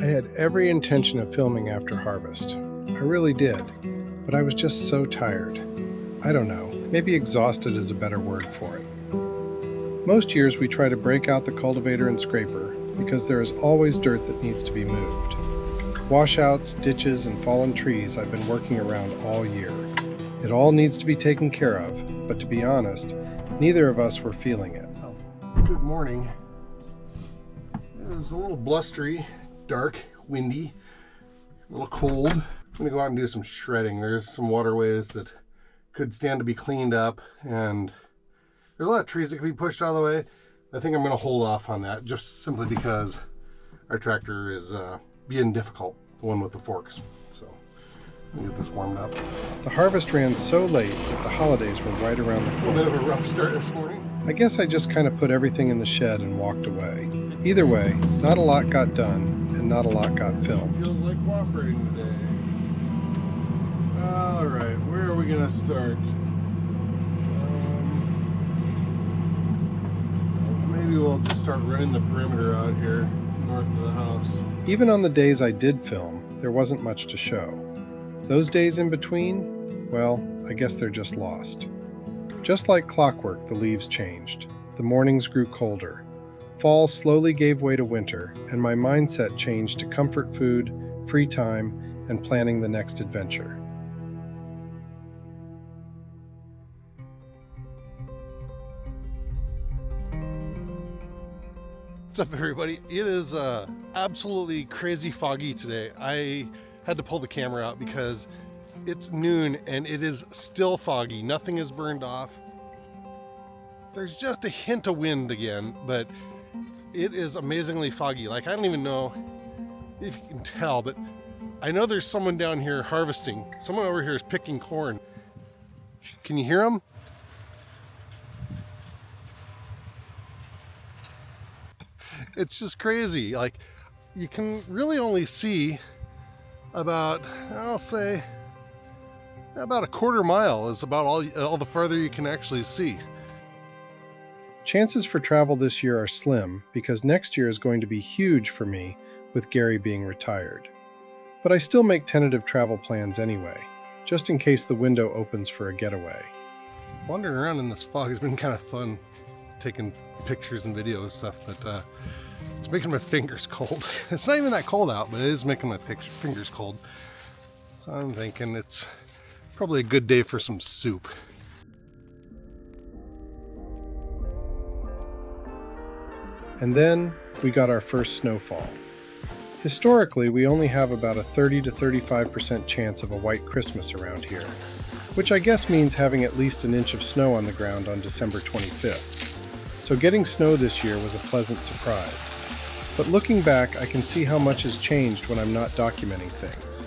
I had every intention of filming after harvest. I really did, but I was just so tired. I don't know, maybe exhausted is a better word for it. Most years we try to break out the cultivator and scraper because there is always dirt that needs to be moved. Washouts, ditches, and fallen trees I've been working around all year. It all needs to be taken care of, but to be honest, neither of us were feeling it. Good morning. It was a little blustery, dark, windy, a little cold. I'm gonna go out and do some shredding. There's some waterways that could stand to be cleaned up, and there's a lot of trees that can be pushed out of the way. I think I'm gonna hold off on that just simply because our tractor is being difficult, the one with the forks. So let me get this warmed up. The harvest ran so late that the holidays were right around the A corner. little bit of a rough start this morning. I guess I just kind of put everything in the shed and walked away. Either way, not a lot got done and not a lot got filmed. Feels like cooperating today. All right, where are we gonna start? Maybe we'll just start running the perimeter out here north of the house. Even on the days I did film, there wasn't much to show. Those days in between, well, I guess they're just lost. Just like clockwork, the leaves changed. The mornings grew colder. Fall slowly gave way to winter, and my mindset changed to comfort food, free time, and planning the next adventure. What's up, everybody? It is absolutely crazy foggy today. I had to pull the camera out because it's noon and it is still foggy. Nothing is burned off. There's just a hint of wind again, but it is amazingly foggy. Like, I don't even know if you can tell, but I know there's someone down here harvesting. Someone over here is picking corn. Can you hear them? It's just crazy. Like, you can really only see about, I'll say, about a quarter mile is about all the farther you can actually see. Chances for travel this year are slim because next year is going to be huge for me with Gary being retired. But I still make tentative travel plans anyway, just in case the window opens for a getaway. Wandering around in this fog has been kind of fun, taking pictures and videos and stuff, but it's making my fingers cold. It's not even that cold out, but it is making my fingers cold. So I'm thinking it's probably a good day for some soup. And then we got our first snowfall. Historically, we only have about a 30 to 35% chance of a white Christmas around here, which I guess means having at least an inch of snow on the ground on December 25th. So getting snow this year was a pleasant surprise. But looking back, I can see how much has changed when I'm not documenting things.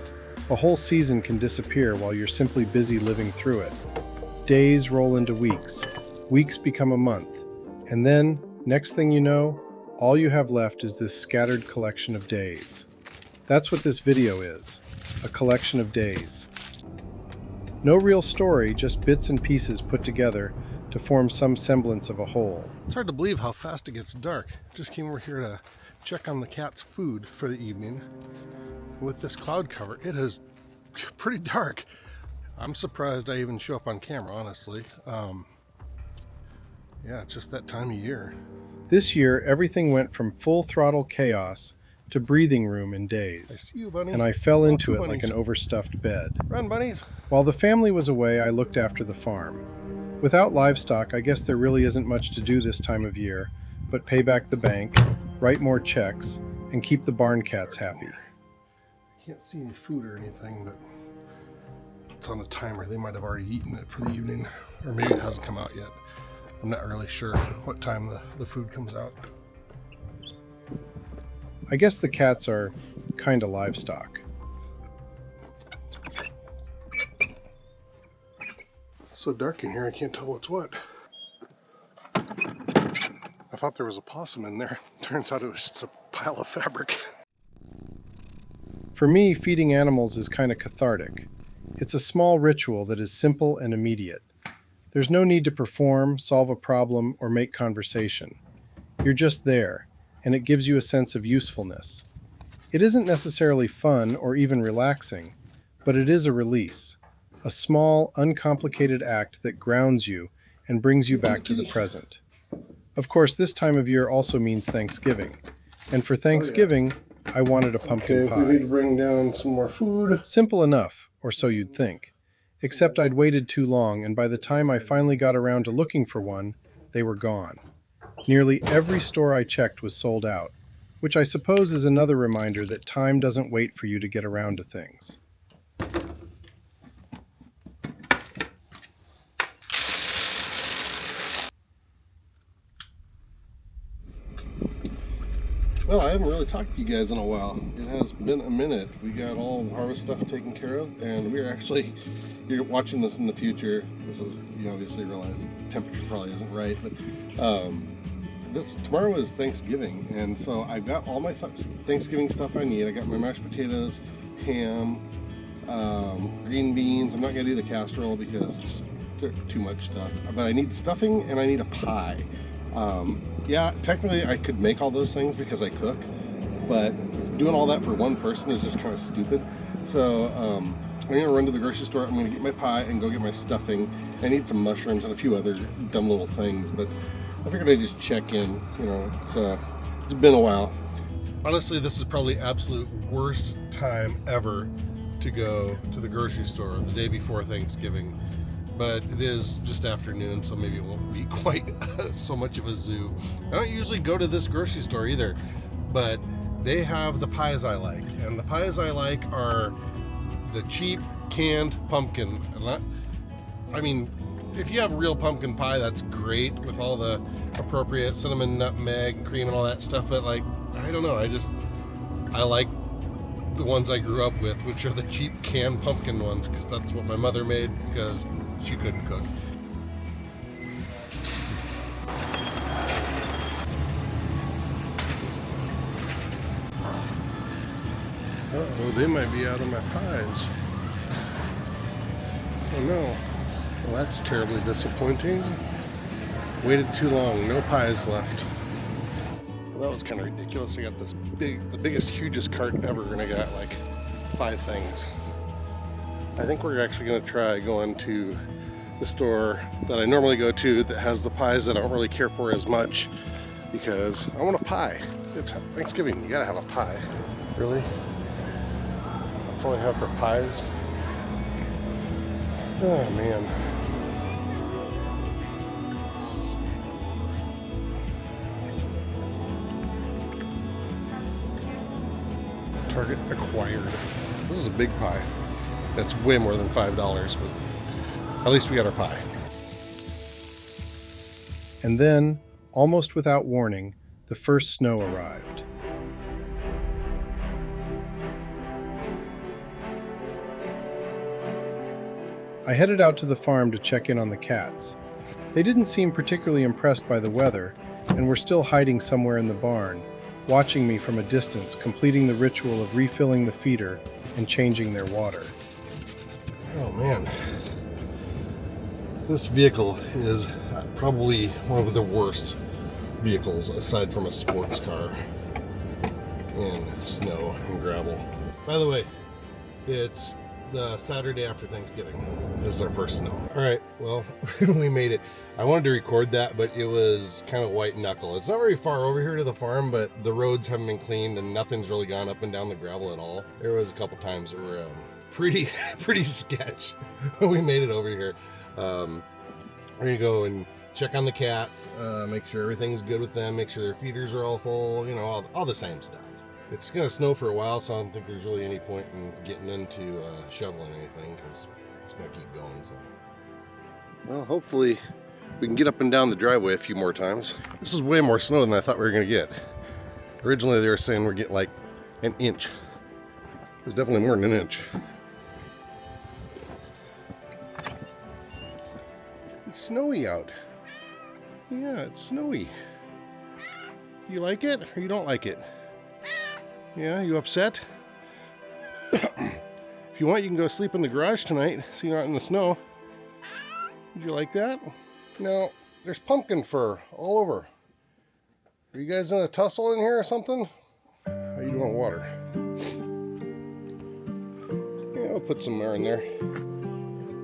A whole season can disappear while you're simply busy living through it. Days roll into weeks, weeks become a month, and then, next thing you know, all you have left is this scattered collection of days. That's what this video is, a collection of days. No real story, just bits and pieces put together to form some semblance of a whole. It's hard to believe how fast it gets dark. Just came over here to check on the cat's food for the evening. With this cloud cover, it is pretty dark. I'm surprised I even show up on camera, honestly. Yeah, it's just that time of year. This year, everything went from full throttle chaos to breathing room in days. I see you, bunny. And I fell into two it like bunnies. an overstuffed bed. Run, bunnies. While the family was away, I looked after the farm. Without livestock, I guess there really isn't much to do this time of year, but pay back the bank, write more checks, and keep the barn cats happy. I can't see any food or anything, but it's on a timer. They might have already eaten it for the evening, or maybe it hasn't come out yet. I'm not really sure what time the food comes out. I guess the cats are kind of livestock. It's so dark in here, I can't tell what's what. I thought there was a possum in there. Turns out it was just a pile of fabric. For me, feeding animals is kind of cathartic. It's a small ritual that is simple and immediate. There's no need to perform, solve a problem, or make conversation. You're just there, and it gives you a sense of usefulness. It isn't necessarily fun or even relaxing, but it is a release, a small, uncomplicated act that grounds you and brings you back to the present. Of course, this time of year also means Thanksgiving, and for Thanksgiving, I wanted a pumpkin pie. We need to bring down some more food. Simple enough, or so you'd think. Except I'd waited too long, and by the time I finally got around to looking for one, they were gone. Nearly every store I checked was sold out, which I suppose is another reminder that time doesn't wait for you to get around to things. Well, I haven't really talked to you guys in a while. It has been a minute. We got all the harvest stuff taken care of, and we're actually, you're watching this in the future. This is, you obviously realize the temperature probably isn't right, but tomorrow is Thanksgiving, and so I've got all my Thanksgiving stuff I need. I got my mashed potatoes, ham, green beans. I'm not gonna do the casserole because it's too much stuff, but I need stuffing and I need a pie. Yeah, technically I could make all those things because I cook, but doing all that for one person is just kind of stupid. So I'm gonna run to the grocery store. I'm gonna get my pie and go get my stuffing. I need some mushrooms and a few other dumb little things, but I figured I'd just check in. You know, it's been a while. Honestly, this is probably absolute worst time ever to go to the grocery store the day before Thanksgiving. But it is just afternoon, so maybe it won't be quite so much of a zoo. I don't usually go to this grocery store either, but they have the pies I like. And the pies I like are the cheap canned pumpkin. I mean, if you have real pumpkin pie, that's great with all the appropriate cinnamon, nutmeg, cream, and all that stuff. But like, I don't know, I like the ones I grew up with, which are the cheap canned pumpkin ones, because that's what my mother made because she couldn't cook. Uh-oh, they might be out of my pies. Oh no. Well, that's terribly disappointing. Waited too long, no pies left. Well, that was kind of ridiculous. I got this the biggest, hugest cart ever, and I got like 5 things. I think we're actually going to try going to the store that I normally go to that has the pies that I don't really care for as much, because I want a pie. It's Thanksgiving, you gotta have a pie. Really? That's all I have for pies? Oh man. Target acquired. This is a big pie. It's way more than $5, but at least we got our pie. And then, almost without warning, the first snow arrived. I headed out to the farm to check in on the cats. They didn't seem particularly impressed by the weather, and were still hiding somewhere in the barn, watching me from a distance, completing the ritual of refilling the feeder and changing their water. Oh man. This vehicle is probably one of the worst vehicles aside from a sports car in snow and gravel. By the way, it's the Saturday after Thanksgiving. This is our first snow. All right, well, we made it. I wanted to record that, but it was kind of white knuckle. It's not very far over here to the farm, but the roads haven't been cleaned and nothing's really gone up and down the gravel at all. There was a couple times that were pretty sketch. We made it over here. We're gonna go and check on the cats, make sure everything's good with them, make sure their feeders are all full, you know, all the same stuff. It's gonna snow for a while, so I don't think there's really any point in getting into shoveling anything, because it's gonna keep going. So, well, hopefully we can get up and down the driveway a few more times. This is way more snow than I thought we were gonna get. Originally they were saying we're getting like an inch. It's definitely more than an inch. It's snowy out. Yeah, it's snowy. You like it or you don't like it? Yeah, you upset? If you want, you can go sleep in the garage tonight so you're not in the snow. Would you like that? No, there's pumpkin fur all over. Are you guys in a tussle in here or something? How you doing, water? put some more in there.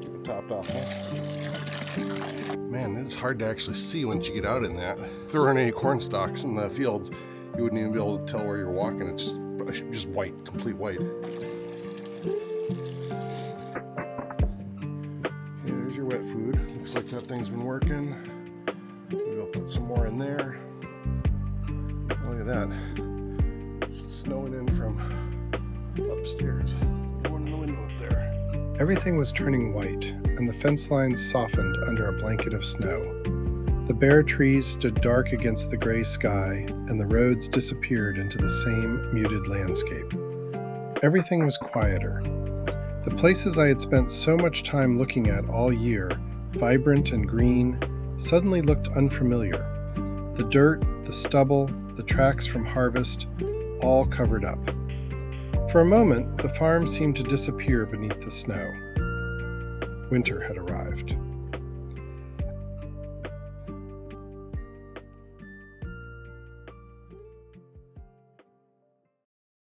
Keep it topped off. Huh? Man, it's hard to actually see once you get out in that. If there weren't any corn stalks in the fields, you wouldn't even be able to tell where you're walking. It's just white, complete white. Okay, there's your wet food. Looks like that thing's been working. Maybe I'll put some more in there. Oh, look at that. It's snowing in from upstairs. One in the window up there. Everything was turning white, and the fence lines softened under a blanket of snow. The bare trees stood dark against the gray sky, and the roads disappeared into the same muted landscape. Everything was quieter. The places I had spent so much time looking at all year, vibrant and green, suddenly looked unfamiliar. The dirt, the stubble, the tracks from harvest, all covered up. For a moment, the farm seemed to disappear beneath the snow. Winter had arrived.